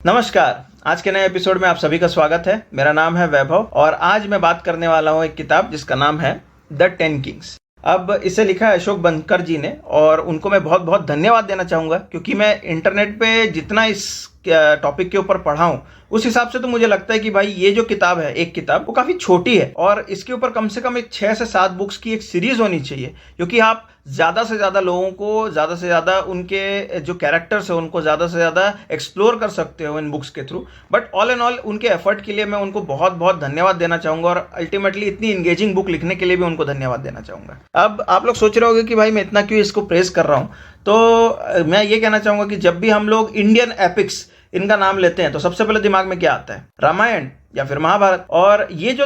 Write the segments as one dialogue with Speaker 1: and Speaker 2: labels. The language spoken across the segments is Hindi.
Speaker 1: नमस्कार। आज के नए एपिसोड में आप सभी का स्वागत है। मेरा नाम है वैभव और आज मैं बात करने वाला हूँ एक किताब जिसका नाम है द 10 किंग्स। अब इसे लिखा है अशोक बनकर जी ने और उनको मैं बहुत बहुत धन्यवाद देना चाहूँगा क्योंकि मैं इंटरनेट पे जितना इस टॉपिक के ऊपर पढ़ा हूँ उस हिसाब से तो मुझे लगता है कि भाई ये जो किताब है, एक किताब, वो काफ़ी छोटी है और इसके ऊपर कम से कम एक 6 से 7 बुक्स की एक सीरीज होनी चाहिए क्योंकि आप ज़्यादा से ज़्यादा लोगों को ज़्यादा से ज़्यादा उनके जो कैरेक्टर्स है उनको ज़्यादा से ज़्यादा एक्सप्लोर कर सकते हो इन बुक्स के through. But all and all उनके एफर्ट के लिए मैं उनको बहुत बहुत धन्यवाद देना चाहूँगा और अल्टीमेटली इतनी इंगेजिंग बुक लिखने के लिए भी उनको धन्यवाद देना चाहूँगा। अब आप लोग सोच रहे होंगे कि भाई मैं इतना क्यों इसको प्रेस कर रहा हूँ, तो मैं ये कहना चाहूँगा कि जब भी हम लोग इंडियन एपिक्स इनका नाम लेते हैं तो सबसे पहले दिमाग में क्या आता है? रामायण या फिर महाभारत। और ये जो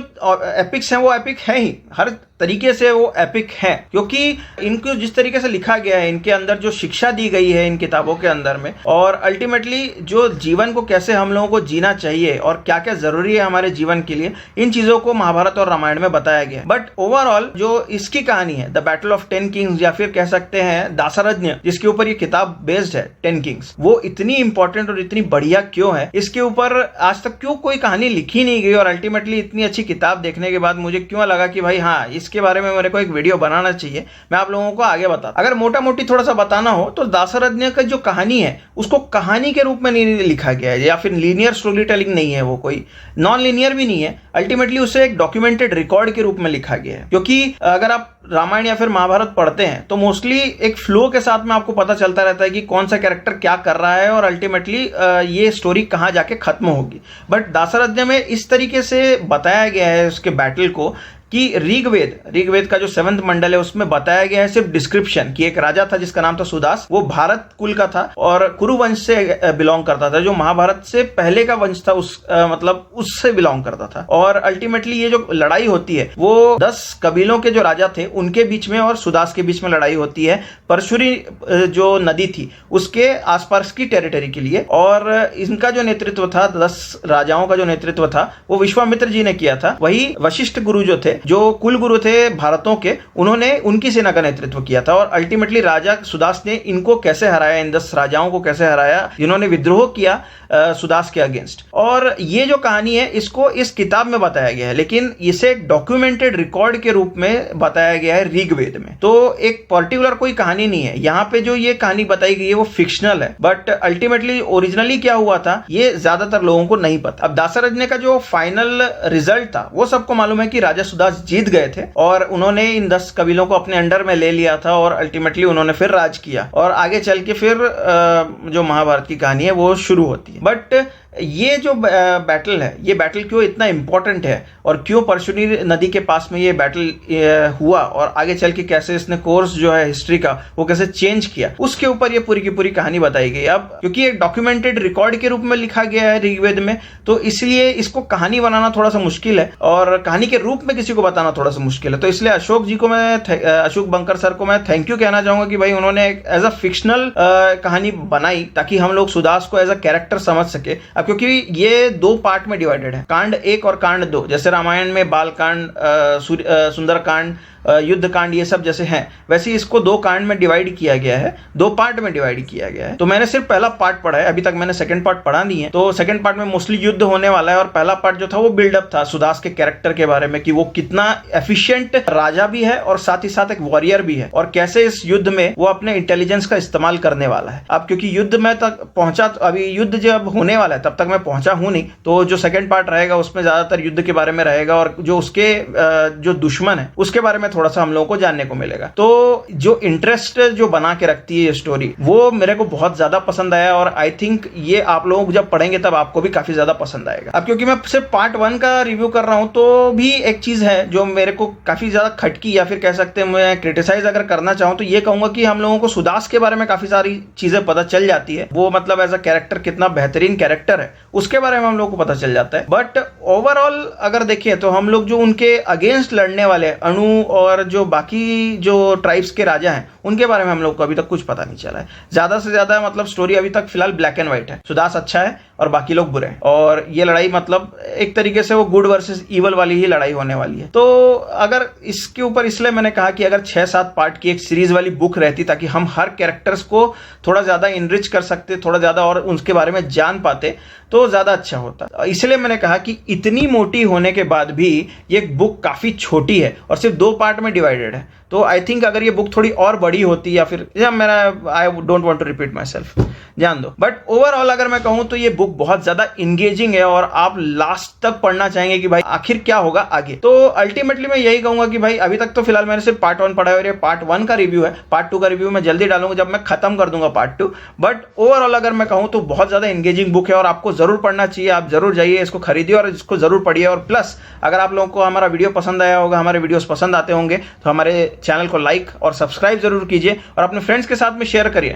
Speaker 1: एपिक्स हैं वो एपिक हैं ही, हर तरीके से वो एपिक हैं क्योंकि इनको जिस तरीके से लिखा गया है, इनके अंदर जो शिक्षा दी गई है इन किताबों के अंदर में, और अल्टीमेटली जो जीवन को कैसे हम लोगों को जीना चाहिए और क्या क्या जरूरी है हमारे जीवन के लिए, इन चीजों को महाभारत और रामायण में बताया गया है। बट ओवरऑल जो इसकी कहानी है द बैटल ऑफ 10 किंग्स या फिर कह सकते हैं दासरज्ञ, जिसके ऊपर ये किताब बेस्ड है 10 किंग्स, वो इतनी इंपॉर्टेंट और इतनी बढ़िया क्यों है, इसके ऊपर आज तक क्यों कोई कहानी लिखी नहीं गई और अल्टीमेटली इतनी अच्छी किताब देखने के बाद मुझे क्यों लगा कि भाई हाँ, इसके बारे में मेरे को एक वीडियो बनाना चाहिए। मैं आप लोगों को आगे बताता। अगर मोटा मोटी थोड़ा सा बताना हो तो दासरज्ञ का जो कहानी है उसको कहानी के रूप में नहीं लिखा गया है या फिर लीनियर स्टोरी टेलिंग नहीं है, वो कोई नॉन लीनियर भी नहीं है। अल्टीमेटली उसे एक डॉक्यूमेंटेड रिकॉर्ड के रूप में लिखा गया है क्योंकि अगर आप रामायण या फिर महाभारत पढ़ते हैं तो मोस्टली एक फ्लो के साथ में आपको पता चलता रहता है कि कौन सा कैरेक्टर क्या कर रहा है और अल्टीमेटली ये स्टोरी कहाँ जाके खत्म होगी। बट दासरज्ञ में इस तरीके से बताया गया है उसके बैटल को कि ऋग्वेद का जो 7th मंडल है उसमें बताया गया है सिर्फ डिस्क्रिप्शन कि एक राजा था जिसका नाम था सुदास, वो भारत कुल का था और कुरु वंश से बिलोंग करता था, जो महाभारत से पहले का वंश था, मतलब उससे बिलोंग करता था। और अल्टीमेटली ये जो लड़ाई होती है वो 10 कबीलों के जो राजा थे उनके बीच में और सुदास के बीच में लड़ाई होती है परशुरी जो नदी थी उसके आसपास की टेरिटरी के लिए। और इनका जो नेतृत्व था, 10 राजाओं का जो नेतृत्व था वो विश्वामित्र जी ने किया था। वही वशिष्ठ गुरु जो थे, जो कुल गुरु थे भारतों के, उन्होंने उनकी सेना का नेतृत्व किया था। और अल्टीमेटली राजा सुदास ने इनको कैसे हराया, इन 10 राजाओं को कैसे हराया जिन्होंने विद्रोह किया सुदास के अगेंस्ट। और ये जो कहानी है इसको इस किताब में बताया गया है, लेकिन इसे डॉक्यूमेंटेड रिकॉर्ड के रूप में बताया गया है ऋग्वेद में। तो एक पर्टिकुलर कोई कहानी नहीं है यहाँ पे। जो ये कहानी बताई गई है वो फिक्शनल है, बट अल्टीमेटली ओरिजिनली क्या हुआ था ये ज्यादातर लोगों को नहीं पता। अब दासरज्ञ का जो फाइनल रिजल्ट था वो सबको मालूम है कि राजा सुदास जीत गए थे और उन्होंने इन 10 कबीलों को अपने अंडर में ले लिया था और अल्टीमेटली उन्होंने फिर राज किया और आगे चल के फिर जो महाभारत की कहानी है वो शुरू होती है। बट ये जो बैटल है, ये बैटल क्यों इतना इंपॉर्टेंट है और क्यों परशुनी नदी के पास में ये बैटल हुआ और आगे चल के कैसे इसने कोर्स जो है हिस्ट्री का वो कैसे चेंज किया, उसके ऊपर ये पूरी की पूरी कहानी बताई गई। अब क्योंकि एक डॉक्यूमेंटेड रिकॉर्ड के रूप में लिखा गया है ऋग्वेद में, तो इसलिए इसको कहानी बनाना थोड़ा सा मुश्किल है और कहानी के रूप में किसी को बताना थोड़ा सा मुश्किल है। तो इसलिए अशोक जी को मैं, अशोक बनकर सर को मैं थैंक यू कहना चाहूंगा कि भाई उन्होंने एक एज अ फिक्शनल कहानी बनाई ताकि हम लोग सुदास को एज अ कैरेक्टर समझ सके। क्योंकि ये 2 पार्ट में डिवाइडेड है, कांड 1 और कांड 2। जैसे रामायण में बाल कांड, सुंदर कांड, युद्ध कांड, ये सब जैसे हैं, वैसे इसको 2 कांड में डिवाइड किया गया है, 2 पार्ट में डिवाइड किया गया है। तो मैंने सिर्फ पहला पार्ट पढ़ा है, अभी तक मैंने सेकंड पार्ट पढ़ा नहीं है। तो सेकंड पार्ट में मोस्टली युद्ध होने वाला है और पहला पार्ट जो था वो बिल्डअप था सुदास के कैरेक्टर के बारे में कि वो कितना एफिशिएंट राजा भी है और साथ ही साथ एक वॉरियर भी है और कैसे इस युद्ध में वो अपने इंटेलिजेंस का इस्तेमाल करने वाला है। अब क्योंकि युद्ध में तक पहुंचा, अभी युद्ध जब होने वाला है तब तक मैं पहुंचा हूं नहीं, तो जो सेकंड पार्ट रहेगा उसमें ज्यादातर युद्ध के बारे में रहेगा और जो उसके जो दुश्मन है उसके बारे में थोड़ा सा हम लोगों को जानने को मिलेगा। तो जो इंटरेस्ट जो बना के रखती है ये स्टोरी, वो मेरे को बहुत ज्यादा पसंद आया और आई थिंक ये आप लोग जब पढ़ेंगे तब आपको भी काफी ज्यादा पसंद आएगा। अब क्योंकि मैं सिर्फ पार्ट 1 का रिव्यू कर रहा हूं तो भी एक चीज है जो मेरे को काफी ज्यादा खटकी या फिर कह सकते हैं मैं क्रिटिसाइज अगर करना चाहूं तो ये कहूंगा कि हम लोगों को सुदास के बारे में काफी सारी चीजें पता चल जाती है। वो मतलब एज अ कैरेक्टर कितना बेहतरीन कैरेक्टर है उसके बारे में हम लोग को पता चल जाता है। बट ओवरऑल अगर देखें तो हम लोग जो उनके अगेंस्ट लड़ने वाले अणु और जो बाकी जो ट्राइब्स के राजा हैं उनके बारे में हम लोग को अभी तक कुछ पता नहीं चला है। ज्यादा से ज्यादा मतलब स्टोरी अभी तक फिलहाल ब्लैक एंड व्हाइट है, सुदास अच्छा है और बाकी लोग बुरे हैं और ये लड़ाई मतलब एक तरीके से वो गुड वर्सेस इवल वाली ही लड़ाई होने वाली है। तो अगर इसके ऊपर इसलिए मैंने कहा कि अगर 6-7 पार्ट की एक सीरीज वाली बुक रहती ताकि हम हर कैरेक्टर्स को थोड़ा ज्यादा इनरिच कर सकते, थोड़ा ज्यादा और उनके बारे में जान पाते, तो ज़्यादा अच्छा होता। इसलिए मैंने कहा कि इतनी मोटी होने के बाद भी ये बुक काफ़ी छोटी है और सिर्फ 2 पार्ट में डिवाइडेड है। तो आई थिंक अगर ये बुक थोड़ी और बड़ी होती, या फिर I don't want to repeat myself, जान दो। बट ओवरऑल अगर मैं कहूँ तो ये बुक बहुत ज़्यादा इंगेजिंग है और आप लास्ट तक पढ़ना चाहेंगे कि भाई आखिर क्या होगा आगे। तो अल्टीमेटली मैं यही कहूँगा कि भाई अभी तक तो फिलहाल मैंने सिर्फ पार्ट 1 पढ़ा है और ये पार्ट 1 का रिव्यू है। पार्ट 2 का रिव्यू मैं जल्दी डालूंगा जब मैं खत्म कर दूंगा पार्ट 2। बट ओवरऑल अगर मैं कहूँ तो बहुत ज़्यादा इंगेजिंग बुक है और आपको ज़रूर पढ़ना चाहिए। आप जरूर जाइए, इसको खरीदिए और इसको ज़रूर पढ़िए। और प्लस अगर आप लोगों को हमारा वीडियो पसंद आया होगा, हमारे वीडियोस पसंद आते होंगे, तो हमारे चैनल को लाइक और सब्सक्राइब जरूर कीजिए और अपने फ्रेंड्स के साथ में शेयर करिए।